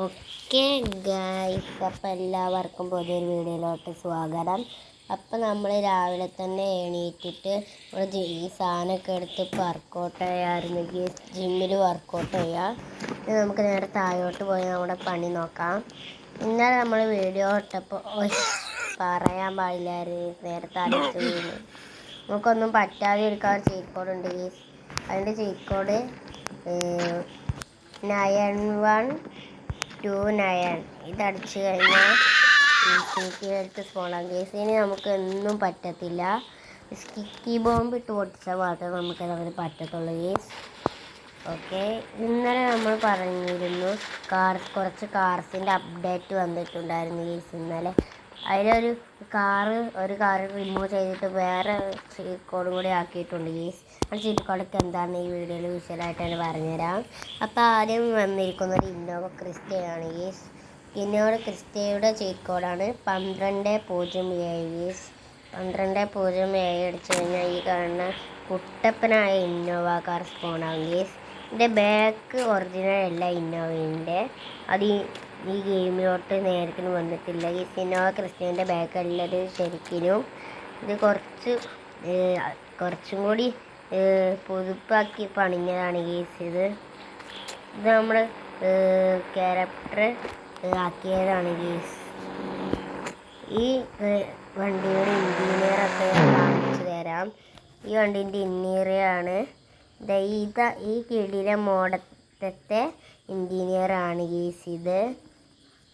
Okay guys, അപ്പം എല്ലാവർക്കും പുതിയൊരു വീഡിയോയിലോട്ട് സ്വാഗതം. അപ്പം നമ്മൾ രാവിലെ തന്നെ എണീറ്റിട്ട് ഈ സാധനമൊക്കെ എടുത്ത് വർക്കൗട്ട് ചെയ്യാമായിരുന്നു. ജിമ്മിൽ വർക്കൗട്ട് ചെയ്യാം. ഇനി നമുക്ക് നേരെ താഴോട്ട് പോയി നമ്മുടെ പണി നോക്കാം. ഇന്നലെ നമ്മൾ വീഡിയോ ഇട്ടപ്പോൾ പറയാൻ പാടില്ലായിരുന്നു, നേരത്തെ അടിച്ചു വീണ്. നമുക്കൊന്നും പറ്റാതെ ഇരിക്കാൻ ചീറ്റ് കോഡ് ഉണ്ട്. അതിൻ്റെ ചീറ്റ് കോഡ് 9129. ഇതടിച്ചു കഴിഞ്ഞാൽ ഇൻഫിനിറ്റി സ്മോളാം കേസിന് നമുക്ക് ഒന്നും പറ്റത്തില്ല. സ്റ്റിക്കി ബോംബ് ഇട്ട് പൊട്ടിച്ചാൽ മാത്രമേ നമുക്കതങ്ങനെ പറ്റത്തുള്ളൂ കേസ്. ഓക്കെ, ഇന്നലെ നമ്മൾ പറഞ്ഞിരുന്നു കുറച്ച് കാർസിൻ്റെ അപ്ഡേറ്റ് വന്നിട്ടുണ്ടായിരുന്നു കേസ് ഇന്നലെ. അതിലൊരു കാറ് റിമൂവ് ചെയ്തിട്ട് വേറെ ചീറ്റ് കോഡും കൂടി ആക്കിയിട്ടുണ്ട് കേസ്. ആ ചീറ്റ് കോഡൊക്കെ എന്താണെന്ന് ഈ വീഡിയോയിൽ വിശദമായിട്ട് തന്നെ പറഞ്ഞുതരാം. അപ്പോൾ ആദ്യം വന്നിരിക്കുന്നത് ഇന്നോവ ക്രിസ്റ്റയാണ് കേസ്. ഇന്നോവ ക്രിസ്റ്റയുടെ ചീറ്റ് കോഡാണ് 1207 കേസ്. 1207 അടിച്ചു കഴിഞ്ഞാൽ ഈ കാണുന്ന കുട്ടപ്പനായ ഇന്നോവ കാർ സ്പോണാകും കേസ്. ഇതിൻ്റെ ബാക്ക് ഒറിജിനൽ അല്ല ഇന്നോവൻ്റെ, അത് ഈ ഗെയിമിലോട്ട് നേരത്തിന് വന്നിട്ടില്ല. ഈ ഇന്നോവ ക്രിസ്റ്റേൻ്റെ ബാക്ക് അല്ലത് ശരിക്കും. ഇത് കുറച്ചും കൂടി പുതുപ്പാക്കി പണിഞ്ഞതാണ് കേസ്. ഇത് നമ്മൾ ക്യാരക്ടർ ആക്കിയതാണ് കേസ്. ഈ വണ്ടിയുടെ ഇൻറ്റീരിയറൊക്കെ കാണിച്ചു തരാം. ഈ വണ്ടീൻ്റെ ഇൻറ്റീരിയറാണ് ഈ കിടിലെ മോഡത്തെ ഇൻറ്റീരിയറാണ് കേസ്.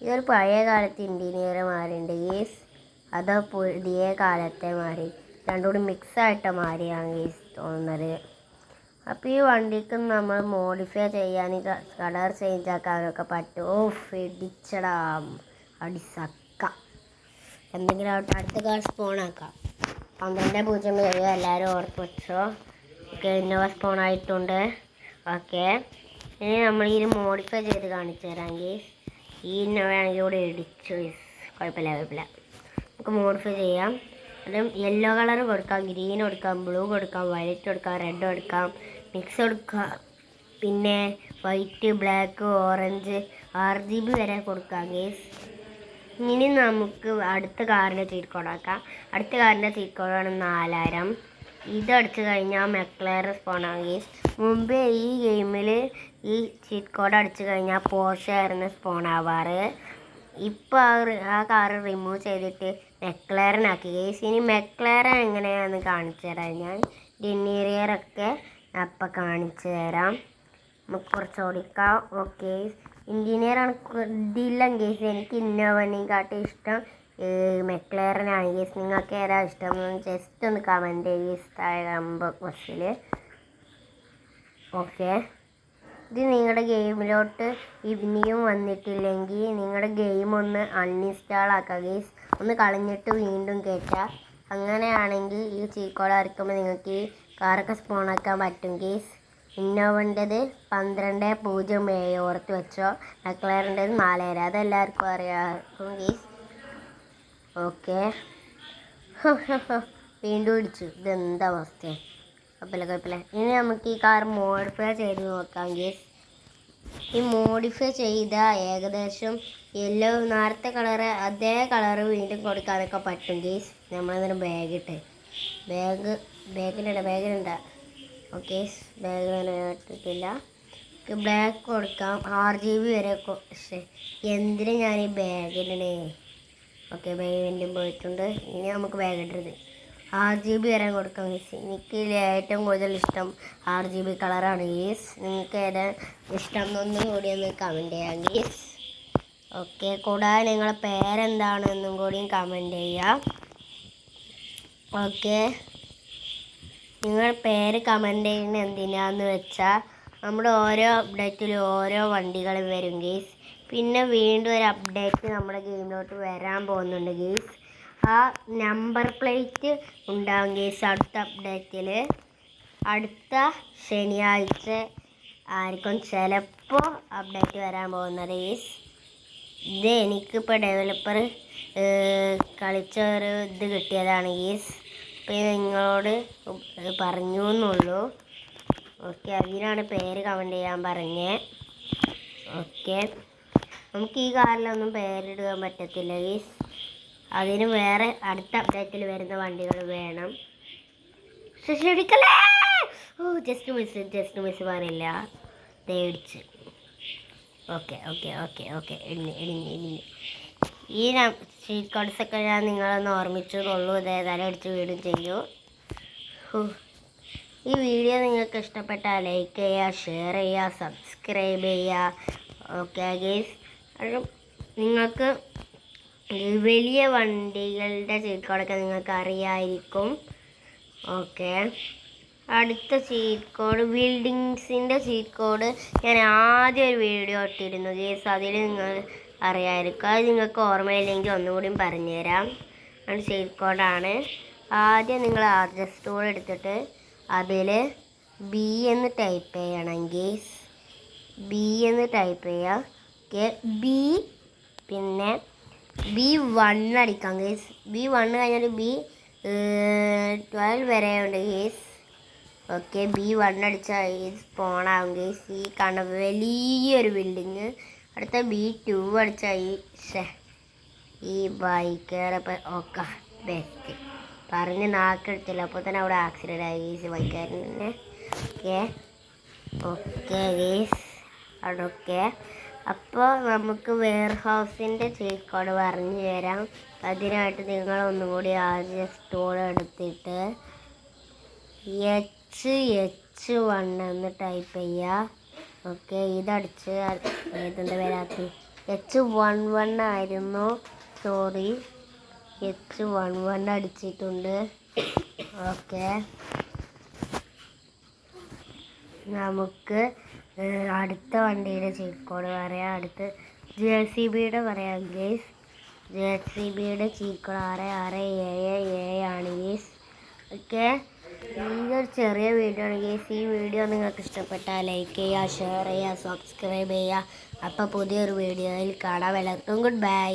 ഇതൊരു പഴയ കാലത്ത് ഇൻറ്റീരിയർ മാറിയുണ്ട് കേസ്, അതോ പുതിയ കാലത്തെ മാറി, രണ്ടുകൂടി മിക്സായിട്ട് മാറിയാണ് കേസ് തോന്നുന്നത്. അപ്പോൾ ഈ വണ്ടിക്ക് നമ്മൾ മോഡിഫൈ ചെയ്യാനും കളർ ചേഞ്ച് ആക്കാനൊക്കെ പറ്റും. ഇടിച്ചടാ അടിസക്ക എന്തെങ്കിലും അടുത്ത കാർ സ്പോണാക്കാം. 1207 എല്ലാവരും ഓർത്ത് വെച്ചോ. ഓക്കെ, ഇന്നോവ സ്പോൺ ആയിട്ടുണ്ട്. ഓക്കെ, ഇനി നമ്മൾ ഈ മോഡിഫൈ ചെയ്ത് കാണിച്ചു തരാം കേസ്. ഈ ഇന്നോവയാണെങ്കിൽ ഇവിടെ ഇടിച്ചു കേസ്. കുഴപ്പമില്ല. നമുക്ക് മോഡിഫൈ ചെയ്യാം. അതും യെല്ലോ കളർ കൊടുക്കാം, ഗ്രീൻ കൊടുക്കാം, ബ്ലൂ കൊടുക്കാം, വയലറ്റ് കൊടുക്കാം, റെഡ് കൊടുക്കാം, മിക്സ് കൊടുക്കാം, പിന്നെ വൈറ്റ്, ബ്ലാക്ക്, ഓറഞ്ച്, RGB വരെ കൊടുക്കാം കേസ്. ഇനി നമുക്ക് അടുത്ത കാറിൻ്റെ ചീറ്റ് കോഡാക്കാം. അടുത്ത കാറിൻ്റെ ചീറ്റ് കോഡാണ് 4000. ഇതടിച്ചു കഴിഞ്ഞാൽ മെക്ലaren സ്പോണാകും കേസ്. മുമ്പേ ഈ ഗെയിമിൽ ഈ ചീറ്റ് കോഡ് അടിച്ചു കഴിഞ്ഞാൽ പോർഷെ ആയിരുന്നു സ്പോൺ ആവാറ്. ഇപ്പോൾ ആ കാറ് റിമൂവ് ചെയ്തിട്ട് മെക്ലaren ആക്കി കേസ്. ഇനി മെക്ലaren എങ്ങനെയാണെന്ന് കാണിച്ചു തരാം ഞാൻ. ഇൻറ്റീരിയറൊക്കെ അപ്പം കാണിച്ചു തരാം. നമുക്ക് കുറച്ച് ഓടിക്കാം. ഓക്കെ, ഇൻറ്റീരിയറാണ് ഇതില്ല കേസ്. എനിക്ക് ഇന്നോവനെക്കാട്ടും ഇഷ്ടം മെക്ലaren ആണ് കേസ്. നിങ്ങൾക്ക് ഏതാ ഇഷ്ടം ജസ്റ്റ് ഒന്ന് കമൻറ്റ് ചെയ്ത് താഴെ കമൻറ്റ് ബോക്സിൽ. ഓക്കെ, ഇത് നിങ്ങളുടെ ഗെയിമിലോട്ട് ഇനിയും വന്നിട്ടില്ലെങ്കിൽ നിങ്ങളുടെ ഗെയിം ഒന്ന് അൺഇൻസ്റ്റാൾ ആക്കുക കേസ്. ഒന്ന് കളഞ്ഞിട്ട് വീണ്ടും കയറ്റുക. അങ്ങനെയാണെങ്കിൽ ഈ ചീറ്റ് കോഡ് അടിക്കുമ്പോൾ നിങ്ങൾക്ക് ഈ കാറൊക്കെ സ്പോണാക്കാൻ പറ്റും കേസ്. ഇന്നോവൻ്റെത് 1207 ഓർത്ത് വെച്ചോ. മെക്ലറൻ്റെത് 4000, അതെല്ലാവർക്കും അറിയാം കേസ്. ഓക്കെ, വീണ്ടും ഇടിച്ചു. ഇതെന്താ അവസ്ഥ? കുഴപ്പമില്ല. ഇനി നമുക്ക് ഈ കാർ മോഡിഫൈ ചെയ്ത് നോക്കാം കേസ്. ഈ മോഡിഫൈ ചെയ്ത ഏകദേശം യെല്ലോ നേരത്തെ കളറ് അതേ കളറ് വീണ്ടും കൊടുക്കാനൊക്കെ പറ്റും കേസ്. നമ്മളതിന് ബാഗിലുണ്ട്. ഓക്കെ, ബാഗ് ഇട്ടിട്ടില്ല. ബ്ലാക്ക് കൊടുക്കാം, RGB വരെ. എന്തിനാ ഞാൻ ഈ ബാഗിടണേ? ഓക്കെ, ബാഗ് വീണ്ടും പോയിട്ടുണ്ട്. ഇനി നമുക്ക് ബാഗ് ഇടരുത്. RGB വരെ കൊടുക്കാം ഗീസ്. എനിക്ക് ഏറ്റവും കൂടുതൽ ഇഷ്ടം RGB കളറാണ് ഗീസ്. നിങ്ങൾക്ക് ഏതാ ഇഷ്ടം എന്നൊന്നും കൂടി ഒന്ന് കമൻറ്റ് ചെയ്യാം ഗീസ്. ഓക്കെ, കൂടാതെ നിങ്ങളുടെ പേരെന്താണെന്നും കൂടിയും കമൻറ്റ് ചെയ്യാം. ഓക്കെ, നിങ്ങളുടെ പേര് കമൻറ്റ് ചെയ്യുന്നത് എന്തിനാന്ന് വെച്ചാൽ നമ്മുടെ ഓരോ അപ്ഡേറ്റിലും ഓരോ വണ്ടികളും വരും ഗീസ്. പിന്നെ വീണ്ടും ഒരു അപ്ഡേറ്റ് നമ്മുടെ ഗെയിമിലോട്ട് വരാൻ പോകുന്നുണ്ട് ഗീസ്. ആ നമ്പർ പ്ലേറ്റ് ഉണ്ടാകും ഗീസ് അടുത്ത അപ്ഡേറ്റിൽ. അടുത്ത ശനിയാഴ്ച ആയിരിക്കും ചിലപ്പോൾ അപ്ഡേറ്റ് വരാൻ പോകുന്നത് ഗീസ്. ഇത് എനിക്കിപ്പോൾ ഡെവലപ്പർ കളിച്ചൊരു ഇത് കിട്ടിയതാണ് ഗീസ്. അപ്പോൾ നിങ്ങളോട് പറഞ്ഞു എന്നുള്ളൂ. ഓക്കെ, അതിനാണ് പേര് കമൻറ്റ് ചെയ്യാൻ പറഞ്ഞത്. ഓക്കെ, നമുക്ക് ഈ കാറിലൊന്നും പേരിടാൻ പറ്റത്തില്ല ഗൈസ്. അതിന് വേറെ അടുത്ത അപ്ഡേറ്റിൽ വരുന്ന വണ്ടികൾ വേണം. ശരിക്കല്ലേ? ഓ ജസ്റ്റ് മിസ് പറയില്ല, തേടിച്ച്. ഓക്കെ ഇടിഞ്ഞ് ഈ സ്ട്രീറ്റ് കോഡ്സൊക്കെ ഞാൻ നിങ്ങളൊന്ന് ഓർമ്മിച്ചെന്നുള്ളൂ. ഇതേതായാലും അടിച്ച് വീടും ചെയ്യൂ. ഈ വീഡിയോ നിങ്ങൾക്ക് ഇഷ്ടപ്പെട്ടാൽ ലൈക്ക് ചെയ്യുക, ഷെയർ ചെയ്യുക, സബ്സ്ക്രൈബ് ചെയ്യുക. ഓക്കെ ഗൈസ്, നിങ്ങൾക്ക് വലിയ വണ്ടികളുടെ ചീറ്റ് കോഡൊക്കെ നിങ്ങൾക്ക് അറിയാമായിരിക്കും. ഓക്കെ, അടുത്ത ചീറ്റ് കോഡ് ബിൽഡിങ്സിൻ്റെ ചീറ്റ് കോഡ് ഞാൻ ആദ്യം ഒരു വീഡിയോ ഇട്ടിരുന്നു ഗൈസ്. അതിൽ നിങ്ങൾ അറിയാമായിരിക്കും. അത് നിങ്ങൾക്ക് ഓർമ്മയില്ലെങ്കിൽ ഒന്നുകൂടി പറഞ്ഞുതരാം. അത് ചീറ്റ് കോഡാണ്. ആദ്യം നിങ്ങൾ ആർജസ് ടൂൾ എടുത്തിട്ട് അതിൽ ബി എന്ന് ടൈപ്പ് ചെയ്യണം ഗൈസ്. ബി എന്ന് ടൈപ്പ് ചെയ്യുക. ഓക്കെ, ബി പിന്നെ B1 അടിക്കാം ഗൈസ്. B1 കഴിഞ്ഞാൽ B12 വരെ ഉണ്ട് ഗൈസ്. ഓക്കെ, B1 അടിച്ചാൽ സ്പോണാകും ഗൈസ്. ഈ കാണുന്ന വലിയൊരു ബിൽഡിങ്. അടുത്ത B2 അടിച്ചാൽ ഈ ബൈക്കേറെ ഓക്കെ ബെസ്റ്റ് പറഞ്ഞ് നാക്കെടുത്തില്ല. അപ്പോൾ തന്നെ അവിടെ ആക്സിഡൻ്റ് ആയി ഗൈസ് ബൈക്കാരനെ. ഓക്കെ ഗൈസ്, അതൊക്കെ. അപ്പോൾ നമുക്ക് വെയർ ഹൗസിൻ്റെ ചീറ്റ് കോഡ് പറഞ്ഞു തരാം. അതിനായിട്ട് നിങ്ങൾ ഒന്നും കൂടി ആദ്യം സ്റ്റോൾ എടുത്തിട്ട് H1 എന്ന് ടൈപ്പ് ചെയ്യുക. ഓക്കെ, ഇതടിച്ച് ഏതെന്താ വരാത്ത H11 ആയിരുന്നു, സോറി. H11 അടിച്ചിട്ടുണ്ട്. ഓക്കെ, നമുക്ക് അടുത്ത വണ്ടിയുടെ ചീറ്റ് കോഡ് പറയാം. അടുത്ത് JCBയുടെ പറയാം ഗൈസ്. JCBയുടെ ചീറ്റ് കോഡ് 6677 ആണ് ഗൈസ്. ഓക്കെ, ഇതൊരു ചെറിയ വീഡിയോ ആണ് ഗൈസ്. ഈ വീഡിയോ നിങ്ങൾക്ക് ഇഷ്ടപ്പെട്ടാൽ ലൈക്ക് ചെയ്യുക, ഷെയർ ചെയ്യുക, സബ്സ്ക്രൈബ് ചെയ്യുക. അപ്പോൾ പുതിയൊരു വീഡിയോയിൽ കാണാം. എല്ലാവർക്കും ഗുഡ് ബൈ.